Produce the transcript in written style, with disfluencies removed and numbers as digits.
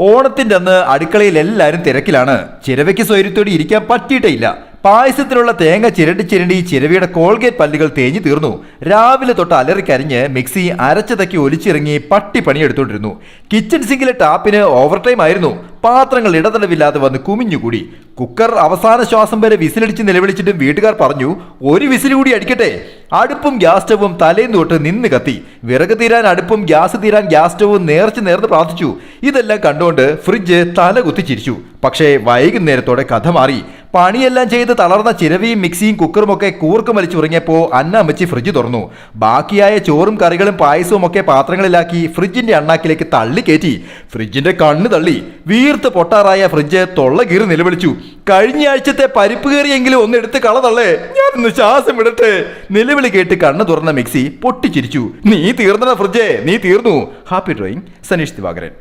ഓണത്തിന്റെ അന്ന് അടുക്കളയിൽ എല്ലാവരും തിരക്കിലാണ്. ചിരവയ്ക്ക് സ്വൈര്യത്തോടെ ഇരിക്കാൻ പറ്റിയിട്ടേ ഇല്ല. പായസത്തിലുള്ള തേങ്ങ ചിരണ്ടി ചിരവിയുടെ കോൾഗേറ്റ് പല്ലുകൾ തേഞ്ഞു തീർന്നു. രാവിലെ തൊട്ട് അലറിക്കരിഞ്ഞ് മിക്സി അരച്ചതക്കി ഒലിച്ചിറങ്ങി പട്ടി പണിയെടുത്തോണ്ടിരുന്നു. കിച്ചൺ സിങ്കിലെ ടാപ്പിന് ഓവർ ടൈം ആയിരുന്നു. പാത്രങ്ങൾ ഇടതടവില്ലാതെ വന്ന് കുമിഞ്ഞുകൂടി. കുക്കർ അവസാന ശ്വാസം വരെ വിസിലടിച്ച് നിലവിളിച്ചിട്ടും വീട്ടുകാർ പറഞ്ഞു, ഒരു വിസിൽ കൂടി അടിക്കട്ടെ. അടുപ്പും ഗ്യാസ് സ്റ്റവും തലേന്ന് തൊട്ട് നിന്ന് കത്തി. വിറക് തീരാൻ അടുപ്പും ഗ്യാസ് തീരാൻ ഗ്യാസ് സ്റ്റവും നേർന്ന് പ്രാർത്ഥിച്ചു. ഇതെല്ലാം കണ്ടുകൊണ്ട് ഫ്രിഡ്ജ് തല കുത്തിച്ചിരിച്ചു. പക്ഷേ വൈകുന്നേരത്തോടെ കഥ മാറി. പണിയെല്ലാം ചെയ്ത് തളർന്ന ചിരവിയും മിക്സിയും കുക്കറും ഒക്കെ കൂർക്കം വലിച്ചുറങ്ങിയപ്പോൾ അന്നമ്മച്ചി ഫ്രിഡ്ജ് തുറന്നു. ബാക്കിയായ ചോറും കറികളും പായസവും ഒക്കെ പാത്രങ്ങളിലാക്കി ഫ്രിഡ്ജിന്റെ അണ്ണാക്കിലേക്ക് തള്ളി കയറ്റി. ഫ്രിഡ്ജിന്റെ കണ്ണ് തള്ളി. വീർത്ത് പൊട്ടാറായ ഫ്രിഡ്ജ് തൊള്ള കീറി നിലവിളിച്ചു, കഴിഞ്ഞ ആഴ്ചത്തെ പരിപ്പ് കയറിയെങ്കിലും ഒന്ന് എടുത്ത് കളതള്ളേ, ഞാനൊന്ന് ശ്വാസം വിടട്ടെ. നിലവിളി കേട്ട് കണ്ണ് തുറന്ന മിക്സി പൊട്ടിച്ചിരിച്ചു. നീ തീർന്നട ഫ്രിഡ്ജേ, നീ തീർന്നു. Happy drawing, Saneesh Divakaran.